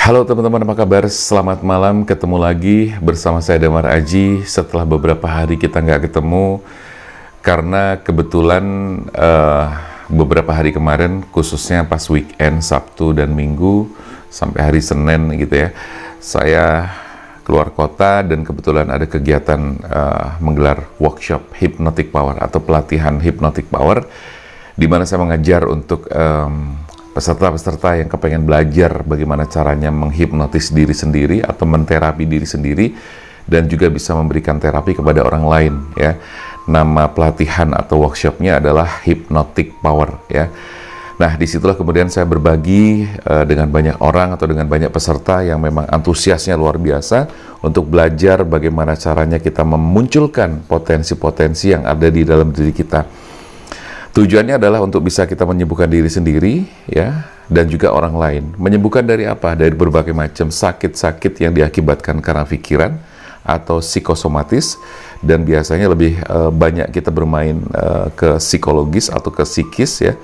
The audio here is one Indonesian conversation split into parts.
Halo teman-teman, apa kabar? Selamat malam, ketemu lagi bersama saya Damar Aji. Setelah beberapa hari kita nggak ketemu, karena kebetulan beberapa hari kemarin, khususnya pas weekend, Sabtu dan Minggu, sampai hari Senin gitu ya, saya keluar kota dan kebetulan ada kegiatan menggelar workshop Hypnotic Power atau pelatihan Hypnotic Power, di mana saya mengajar untuk peserta-peserta yang kepengen belajar bagaimana caranya menghipnotis diri sendiri atau menterapi diri sendiri dan juga bisa memberikan terapi kepada orang lain ya. Nama pelatihan atau workshopnya adalah Hypnotic Power ya. Nah, disitulah kemudian saya berbagi dengan banyak orang atau dengan banyak peserta yang memang antusiasnya luar biasa untuk belajar bagaimana caranya kita memunculkan potensi-potensi yang ada di dalam diri kita. Tujuannya adalah untuk bisa kita menyembuhkan diri sendiri ya, dan juga orang lain. Menyembuhkan dari apa? Dari berbagai macam sakit-sakit yang diakibatkan karena pikiran atau psikosomatis, dan biasanya lebih banyak kita bermain ke psikologis atau ke psikis ya.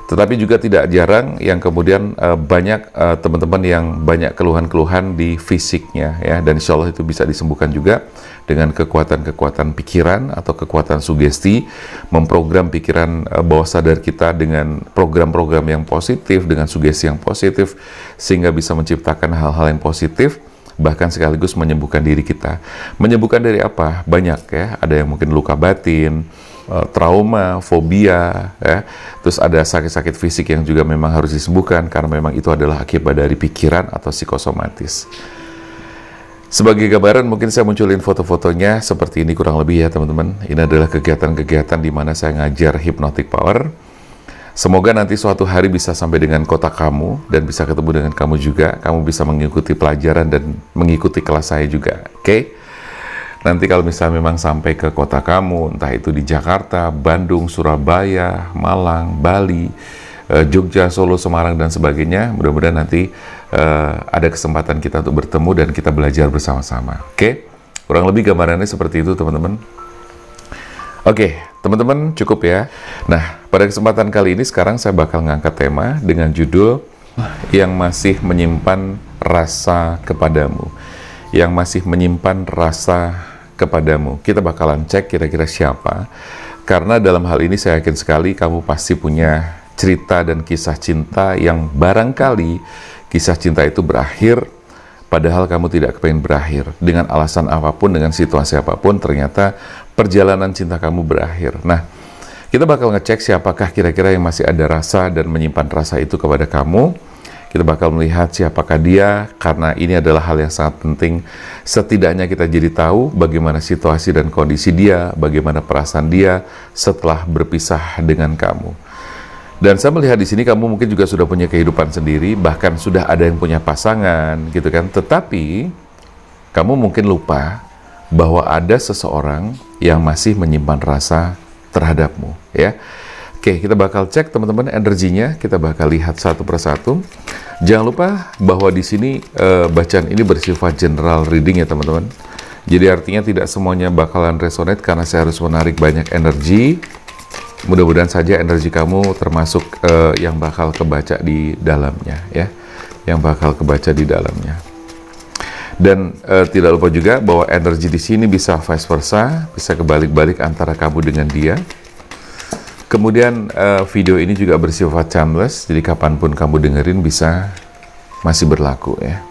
Tetapi juga tidak jarang yang kemudian banyak teman-teman yang banyak keluhan-keluhan di fisiknya ya, dan insya Allah itu bisa disembuhkan juga dengan kekuatan-kekuatan pikiran atau kekuatan sugesti, memprogram pikiran bawah sadar kita dengan program-program yang positif, dengan sugesti yang positif, sehingga bisa menciptakan hal-hal yang positif, bahkan sekaligus menyembuhkan diri kita. Menyembuhkan dari apa? Banyak ya, ada yang mungkin luka batin, trauma, fobia, ya. Terus ada sakit-sakit fisik yang juga memang harus disembuhkan karena memang itu adalah akibat dari pikiran atau psikosomatis. Sebagai gambaran mungkin saya munculin foto-fotonya seperti ini kurang lebih ya teman-teman. Ini adalah kegiatan-kegiatan di mana saya ngajar Hypnotic Power. Semoga nanti suatu hari bisa sampai dengan kota kamu dan bisa ketemu dengan kamu juga. Kamu bisa mengikuti pelajaran dan mengikuti kelas saya juga, oke? Nanti kalau misalnya memang sampai ke kota kamu, entah itu di Jakarta, Bandung, Surabaya, Malang, Bali, Jogja, Solo, Semarang, dan sebagainya, mudah-mudahan nanti ada kesempatan kita untuk bertemu dan kita belajar bersama-sama. Oke? Kurang lebih gambarannya seperti itu, teman-teman. Oke, teman-teman, cukup ya. Nah, pada kesempatan kali ini sekarang saya bakal ngangkat tema dengan judul yang masih menyimpan rasa kepadamu. Yang masih menyimpan rasa kepadamu. Kita bakalan cek kira-kira siapa. Karena dalam hal ini saya yakin sekali kamu pasti punya cerita dan kisah cinta yang barangkali kisah cinta itu berakhir padahal kamu tidak kepengen berakhir. Dengan alasan apapun, dengan situasi apapun, ternyata perjalanan cinta kamu berakhir. Nah, kita bakal ngecek siapakah kira-kira yang masih ada rasa dan menyimpan rasa itu kepada kamu. Kita bakal melihat siapakah dia, karena ini adalah hal yang sangat penting. Setidaknya kita jadi tahu bagaimana situasi dan kondisi dia, bagaimana perasaan dia setelah berpisah dengan kamu. Dan saya melihat di sini kamu mungkin juga sudah punya kehidupan sendiri, bahkan sudah ada yang punya pasangan, gitu kan. Tetapi kamu mungkin lupa bahwa ada seseorang yang masih menyimpan rasa terhadapmu, ya. Oke, kita bakal cek teman-teman energinya, kita bakal lihat satu persatu. Jangan lupa bahwa di sini bacaan ini bersifat general reading ya teman-teman. Jadi artinya tidak semuanya bakalan resonate karena saya harus menarik banyak energi. Mudah-mudahan saja energi kamu termasuk yang bakal kebaca di dalamnya ya, yang bakal kebaca di dalamnya. Dan tidak lupa juga bahwa energi di sini bisa vice versa, bisa kebalik-balik antara kamu dengan dia. Kemudian video ini juga bersifat timeless, jadi kapanpun kamu dengerin bisa masih berlaku ya.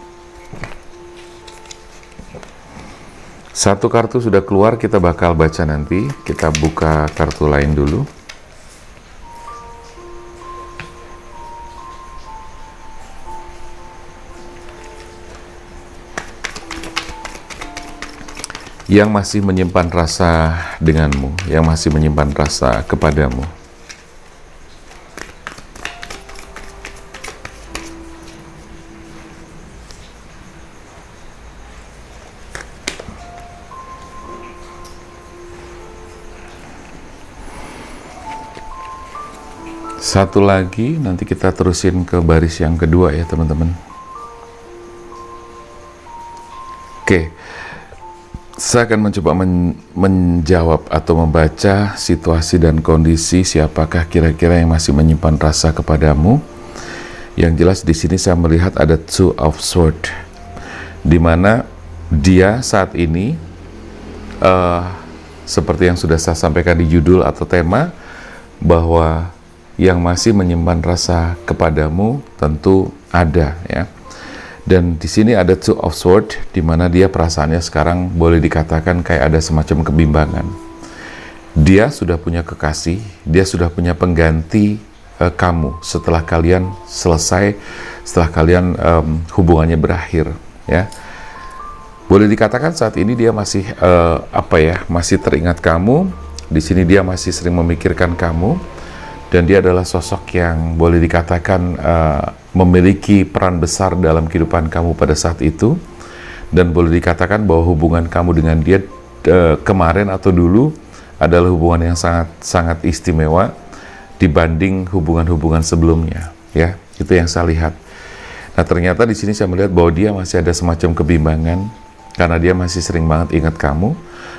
Satu kartu sudah keluar, kita bakal baca nanti. Kita buka kartu lain dulu. Yang masih menyimpan rasa denganmu, yang masih menyimpan rasa kepadamu. Satu lagi, nanti kita terusin ke baris yang kedua ya teman-teman. Oke. Saya akan mencoba menjawab atau membaca situasi dan kondisi siapakah kira-kira yang masih menyimpan rasa kepadamu, Yang jelas di sini saya melihat ada Two of Swords, di mana dia saat ini seperti yang sudah saya sampaikan di judul atau tema, bahwa yang masih menyimpan rasa kepadamu tentu ada, ya. Dan di sini ada Two of Swords, di mana dia perasaannya sekarang boleh dikatakan kayak ada semacam kebimbangan. Dia sudah punya kekasih, dia sudah punya pengganti kamu setelah kalian selesai, setelah kalian hubungannya berakhir, ya. Boleh dikatakan saat ini dia masih masih teringat kamu. Di sini dia masih sering memikirkan kamu, dan dia adalah sosok yang boleh dikatakan memiliki peran besar dalam kehidupan kamu pada saat itu, dan boleh dikatakan bahwa hubungan kamu dengan dia kemarin atau dulu adalah hubungan yang sangat istimewa dibanding hubungan-hubungan sebelumnya, ya. Itu yang saya lihat. Nah, ternyata di sini saya melihat bahwa dia masih ada semacam kebimbangan karena dia masih sering banget ingat kamu,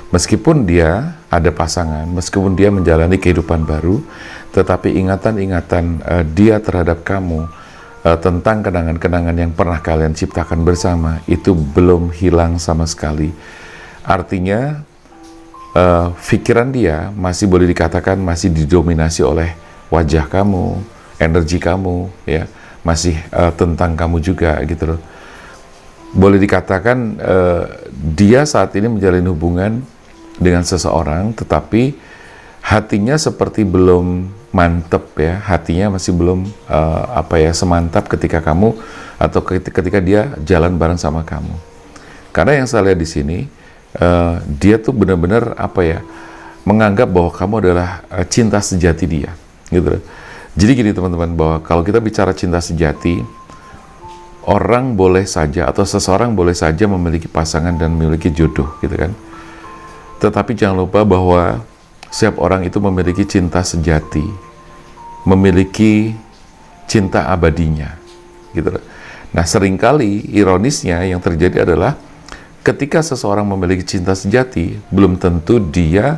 meskipun dia ada pasangan, meskipun dia menjalani kehidupan baru, tetapi ingatan-ingatan dia terhadap kamu tentang kenangan-kenangan yang pernah kalian ciptakan bersama itu belum hilang sama sekali. Artinya pikiran dia masih boleh dikatakan masih didominasi oleh wajah kamu, energi kamu, ya, masih tentang kamu juga, gitu loh. Boleh dikatakan dia saat ini menjalin hubungan dengan seseorang, tetapi hatinya seperti belum mantep, ya. Hatinya masih belum semantap ketika kamu atau ketika dia jalan bareng sama kamu. Karena yang saya lihat di sini, dia tuh benar-benar menganggap bahwa kamu adalah cinta sejati dia, gitu. Jadi gini teman-teman, bahwa kalau kita bicara cinta sejati, orang boleh saja atau seseorang boleh saja memiliki pasangan dan memiliki jodoh, gitu kan. Tetapi jangan lupa bahwa setiap orang itu memiliki cinta sejati, memiliki cinta abadinya, gitu. Nah, seringkali ironisnya yang terjadi adalah ketika seseorang memiliki cinta sejati, belum tentu dia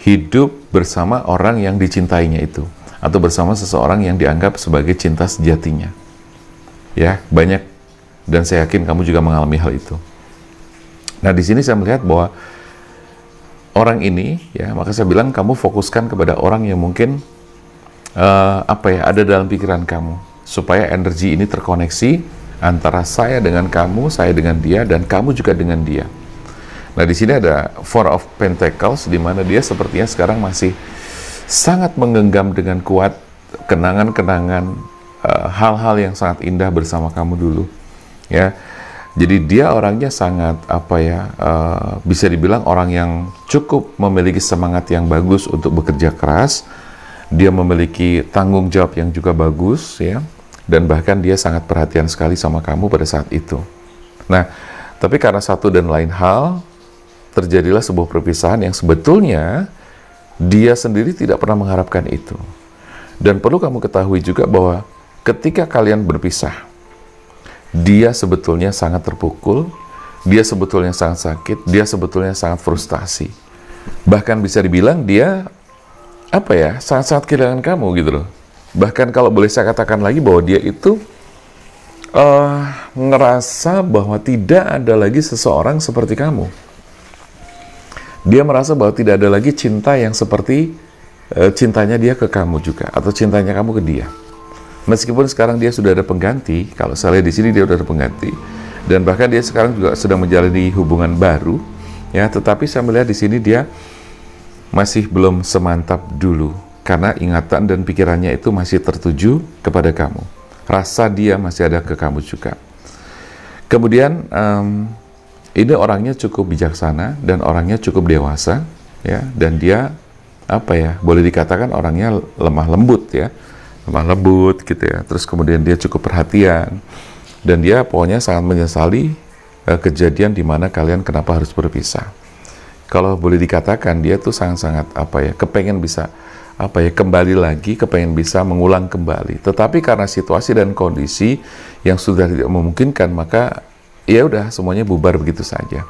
hidup bersama orang yang dicintainya itu, atau bersama seseorang yang dianggap sebagai cinta sejatinya. Ya, banyak, dan saya yakin kamu juga mengalami hal itu. Nah, di sini saya melihat bahwa orang ini, ya, maka saya bilang kamu fokuskan kepada orang yang mungkin ada dalam pikiran kamu, supaya energi ini terkoneksi antara saya dengan kamu, saya dengan dia, dan kamu juga dengan dia. Nah, di sini ada Four of Pentacles, di mana dia sepertinya sekarang masih sangat menggenggam dengan kuat kenangan-kenangan hal-hal yang sangat indah bersama kamu dulu, ya. Jadi dia orangnya sangat bisa dibilang orang yang cukup memiliki semangat yang bagus untuk bekerja keras. Dia memiliki tanggung jawab yang juga bagus, ya, dan bahkan dia sangat perhatian sekali sama kamu pada saat itu. Nah, tapi karena satu dan lain hal, terjadilah sebuah perpisahan yang sebetulnya dia sendiri tidak pernah mengharapkan itu. Dan perlu kamu ketahui juga bahwa ketika kalian berpisah, dia sebetulnya sangat terpukul, dia sebetulnya sangat sakit, dia sebetulnya sangat frustasi. Bahkan bisa dibilang dia sangat-sangat kehilangan kamu, gitu loh. Bahkan kalau boleh saya katakan lagi bahwa dia itu ngerasa bahwa tidak ada lagi seseorang seperti kamu. Dia merasa bahwa tidak ada lagi cinta yang seperti cintanya dia ke kamu juga, atau cintanya kamu ke dia. Meskipun sekarang dia sudah ada pengganti, kalau saya lihat di sini dia sudah ada pengganti, dan bahkan dia sekarang juga sedang menjalani hubungan baru, ya. Tetapi saya melihat di sini dia masih belum semantap dulu, karena ingatan dan pikirannya itu masih tertuju kepada kamu. Rasa dia masih ada ke kamu juga. Kemudian ini orangnya cukup bijaksana dan orangnya cukup dewasa, ya. Dan dia boleh dikatakan orangnya lemah lembut, ya. Lemah lembut gitu, ya. Terus kemudian dia cukup perhatian, dan dia pokoknya sangat menyesali kejadian di mana kalian kenapa harus berpisah. Kalau boleh dikatakan dia tuh sangat-sangat kepengen bisa kembali lagi, kepengen bisa mengulang kembali. Tetapi karena situasi dan kondisi yang sudah tidak memungkinkan, maka ya udah semuanya bubar begitu saja.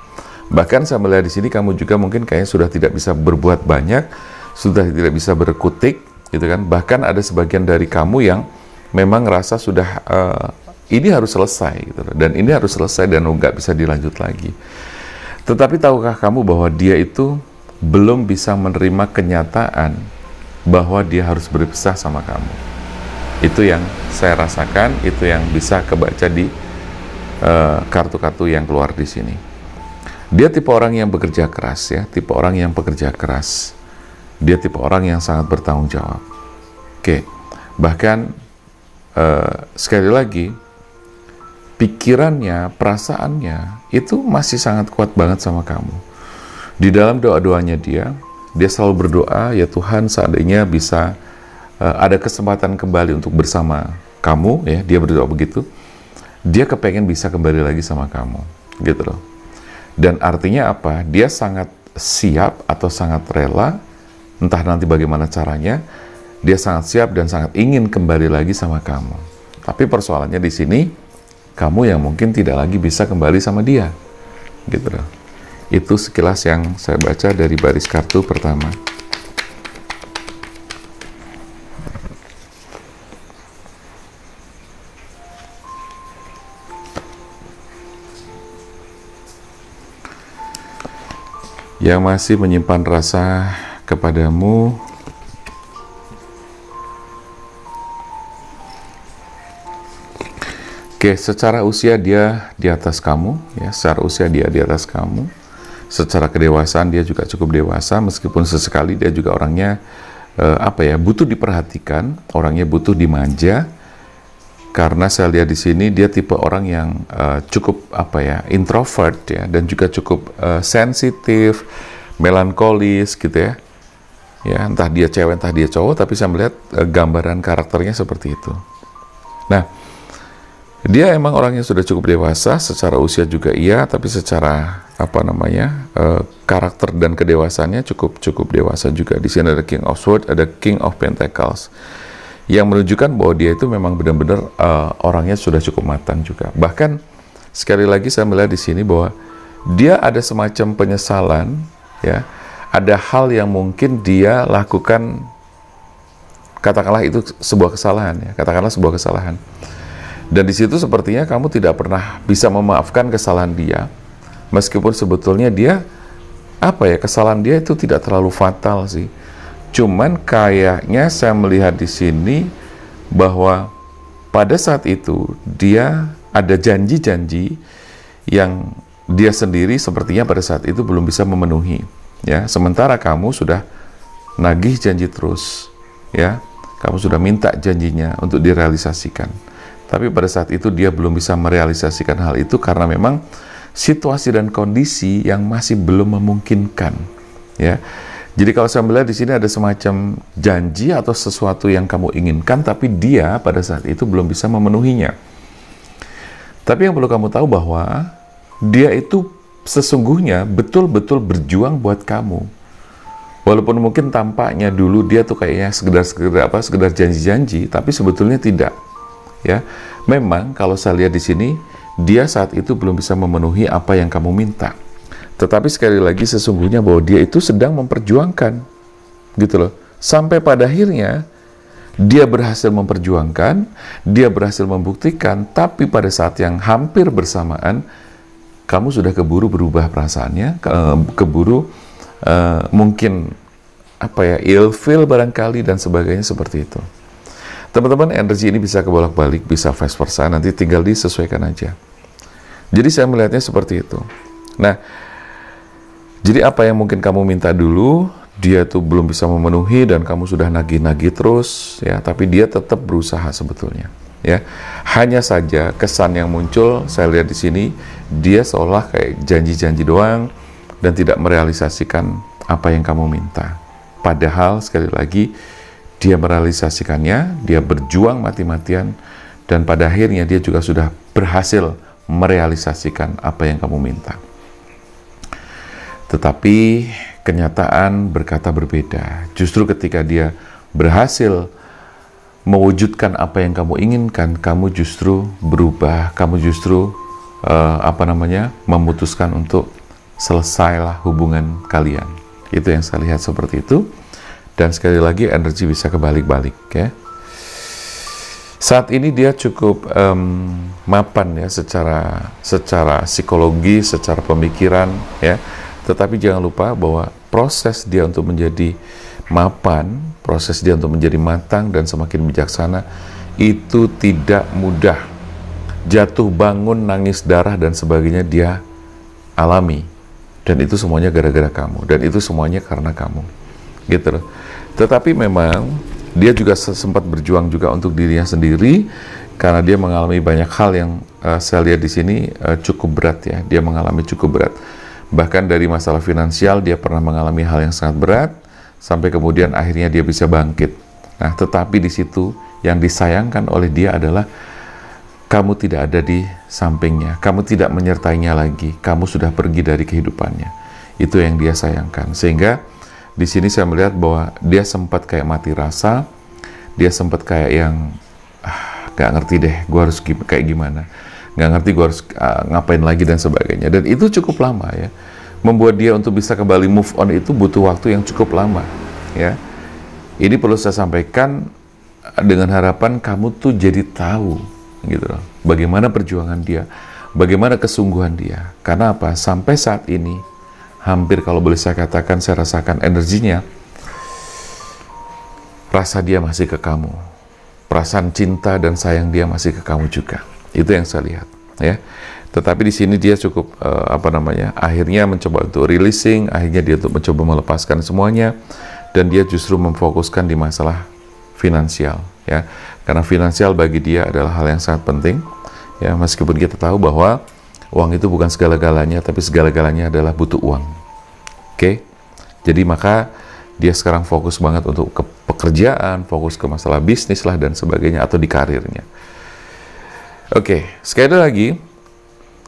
Bahkan saya melihat di sini kamu juga mungkin kayaknya sudah tidak bisa berbuat banyak, sudah tidak bisa berkutik, gitu kan. Bahkan ada sebagian dari kamu yang memang ngerasa sudah ini harus selesai gitu loh. Dan ini harus selesai dan nggak bisa dilanjut lagi. Tetapi tahukah kamu bahwa dia itu belum bisa menerima kenyataan bahwa dia harus berpisah sama kamu? Itu yang saya rasakan, itu yang bisa kebaca di kartu-kartu yang keluar di sini. Dia tipe orang yang bekerja keras ya, tipe orang yang pekerja keras. Dia tipe orang yang sangat bertanggung jawab. Oke, bahkan sekali lagi, pikirannya, perasaannya itu masih sangat kuat banget sama kamu. Di dalam doa-doanya dia selalu berdoa, ya Tuhan, seandainya bisa ada kesempatan kembali untuk bersama kamu, ya, dia berdoa begitu. Dia kepengen bisa kembali lagi sama kamu, gitu loh. Dan artinya apa? Dia sangat siap atau sangat rela, entah nanti bagaimana caranya, dia sangat siap dan sangat ingin kembali lagi sama kamu. Tapi persoalannya di sini, kamu yang mungkin tidak lagi bisa kembali sama dia, gitu loh. Itu sekilas yang saya baca dari baris kartu pertama. Yang masih menyimpan rasa kepadamu, oke, secara usia dia di atas kamu, ya, secara usia dia di atas kamu. Secara kedewasaan dia juga cukup dewasa, meskipun sesekali dia juga orangnya butuh diperhatikan, orangnya butuh dimanja. Karena saya lihat di sini dia tipe orang yang cukup introvert ya, dan juga cukup sensitif, melankolis gitu ya. Ya, entah dia cewek entah dia cowok, tapi saya melihat gambaran karakternya seperti itu. Nah, dia emang orangnya sudah cukup dewasa, secara usia juga iya, tapi secara karakter dan kedewasannya cukup dewasa juga. Di sini ada King of Swords, ada King of Pentacles, yang menunjukkan bahwa dia itu memang benar-benar orangnya sudah cukup matang juga. Bahkan sekali lagi saya melihat di sini bahwa dia ada semacam penyesalan, ya, ada hal yang mungkin dia lakukan, katakanlah itu sebuah kesalahan, ya, katakanlah sebuah kesalahan. Dan di situ sepertinya kamu tidak pernah bisa memaafkan kesalahan dia, meskipun sebetulnya dia kesalahan dia itu tidak terlalu fatal sih. Cuman kayaknya saya melihat di sini bahwa pada saat itu dia ada janji-janji yang dia sendiri sepertinya pada saat itu belum bisa memenuhi, ya. Sementara kamu sudah nagih janji terus, ya. Kamu sudah minta janjinya untuk direalisasikan. Tapi pada saat itu dia belum bisa merealisasikan hal itu karena memang situasi dan kondisi yang masih belum memungkinkan, ya. Jadi kalau saya melihat di sini ada semacam janji atau sesuatu yang kamu inginkan, tapi dia pada saat itu belum bisa memenuhinya. Tapi yang perlu kamu tahu bahwa dia itu sesungguhnya betul-betul berjuang buat kamu. Walaupun mungkin tampaknya dulu dia tuh kayaknya sekedar janji-janji, tapi sebetulnya tidak. Ya, memang kalau saya lihat di sini dia saat itu belum bisa memenuhi apa yang kamu minta. Tetapi sekali lagi sesungguhnya bahwa dia itu sedang memperjuangkan, gitu loh. Sampai pada akhirnya dia berhasil memperjuangkan, dia berhasil membuktikan, tapi pada saat yang hampir bersamaan kamu sudah keburu berubah perasaannya, keburu mungkin ilfeel barangkali dan sebagainya seperti itu. Teman-teman, energi ini bisa kebolak-balik, bisa vice versa, nanti tinggal disesuaikan aja. Jadi saya melihatnya seperti itu. Nah, jadi apa yang mungkin kamu minta dulu, dia tuh belum bisa memenuhi dan kamu sudah nagih-nagih terus, ya, tapi dia tetap berusaha sebetulnya, ya. Hanya saja kesan yang muncul, saya lihat di sini, dia seolah kayak janji-janji doang dan tidak merealisasikan apa yang kamu minta. Padahal sekali lagi, dia merealisasikannya, dia berjuang mati-matian, dan pada akhirnya dia juga sudah berhasil merealisasikan apa yang kamu minta. Tetapi kenyataan berkata berbeda. Justru ketika dia berhasil mewujudkan apa yang kamu inginkan, kamu justru berubah, kamu justru memutuskan untuk selesailah hubungan kalian. Itu yang saya lihat seperti itu. Dan sekali lagi energi bisa kebalik-balik, ya. Saat ini dia cukup mapan ya secara psikologi, secara pemikiran ya. Tetapi jangan lupa bahwa proses dia untuk menjadi mapan, proses dia untuk menjadi matang dan semakin bijaksana itu tidak mudah. Jatuh bangun, nangis darah dan sebagainya dia alami. Dan itu semuanya gara-gara kamu. Dan itu semuanya karena kamu. Gitu loh. Tetapi memang dia juga sempat berjuang juga untuk dirinya sendiri karena dia mengalami banyak hal yang saya lihat di sini cukup berat ya. Dia mengalami cukup berat. Bahkan dari masalah finansial dia pernah mengalami hal yang sangat berat sampai kemudian akhirnya dia bisa bangkit. Nah, tetapi di situ yang disayangkan oleh dia adalah kamu tidak ada di sampingnya, kamu tidak menyertainya lagi, kamu sudah pergi dari kehidupannya. Itu yang dia sayangkan. Sehingga di sini saya melihat bahwa dia sempat kayak mati rasa, dia sempat kayak yang gak ngerti deh, gue harus kayak gimana, gak ngerti gue harus ngapain lagi dan sebagainya. Dan itu cukup lama ya, membuat dia untuk bisa kembali move on itu butuh waktu yang cukup lama ya. Ini perlu saya sampaikan dengan harapan kamu tuh jadi tahu gitu loh, bagaimana perjuangan dia, bagaimana kesungguhan dia. Karena apa? Sampai saat ini hampir kalau boleh saya katakan, saya rasakan energinya, rasa dia masih ke kamu, perasaan cinta dan sayang dia masih ke kamu juga. Itu yang saya lihat ya. Tetapi di sini dia cukup akhirnya mencoba untuk releasing, akhirnya dia untuk mencoba melepaskan semuanya, dan dia justru memfokuskan di masalah finansial ya. Karena finansial bagi dia adalah hal yang sangat penting ya, meskipun kita tahu bahwa uang itu bukan segala-galanya, tapi segala-galanya adalah butuh uang. Oke? Jadi maka dia sekarang fokus banget untuk ke pekerjaan, fokus ke masalah bisnis lah dan sebagainya, atau di karirnya. Oke, sekali lagi,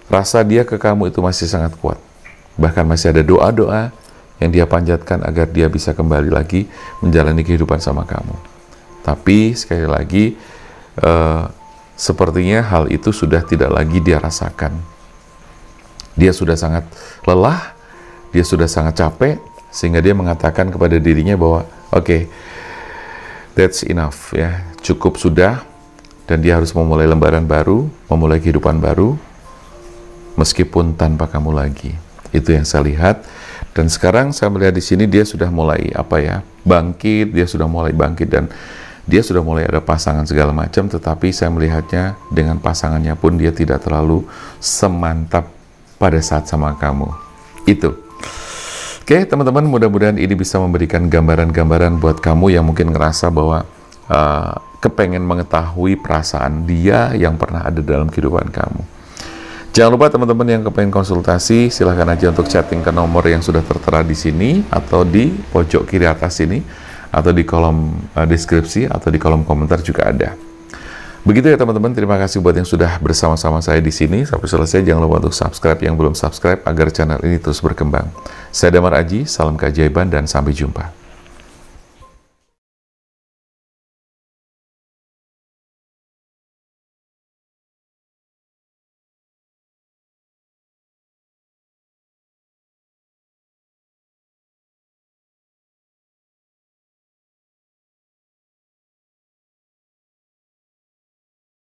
rasa dia ke kamu itu masih sangat kuat. Bahkan masih ada doa-doa yang dia panjatkan agar dia bisa kembali lagi menjalani kehidupan sama kamu. Tapi sekali lagi, sepertinya hal itu sudah tidak lagi dia rasakan. Dia sudah sangat lelah, dia sudah sangat capek, sehingga dia mengatakan kepada dirinya bahwa oke, that's enough ya, cukup sudah, dan dia harus memulai lembaran baru, memulai kehidupan baru, meskipun tanpa kamu lagi. Itu yang saya lihat. Dan sekarang saya melihat di sini dia sudah mulai bangkit, dia sudah mulai bangkit dan dia sudah mulai ada pasangan segala macam, tetapi saya melihatnya dengan pasangannya pun dia tidak terlalu semantap pada saat sama kamu. Itu. Oke, teman-teman, mudah-mudahan ini bisa memberikan gambaran-gambaran buat kamu yang mungkin ngerasa bahwa kepengen mengetahui perasaan dia yang pernah ada dalam kehidupan kamu. Jangan lupa teman-teman yang kepengen konsultasi, silahkan aja untuk chatting ke nomor yang sudah tertera di sini, atau di pojok kiri atas ini, atau di kolom deskripsi, atau di kolom komentar juga ada. Begitu ya teman-teman, terima kasih buat yang sudah bersama-sama saya di sini. Sampai selesai, jangan lupa untuk subscribe yang belum subscribe agar channel ini terus berkembang. Saya Damar Aji, salam keajaiban dan sampai jumpa.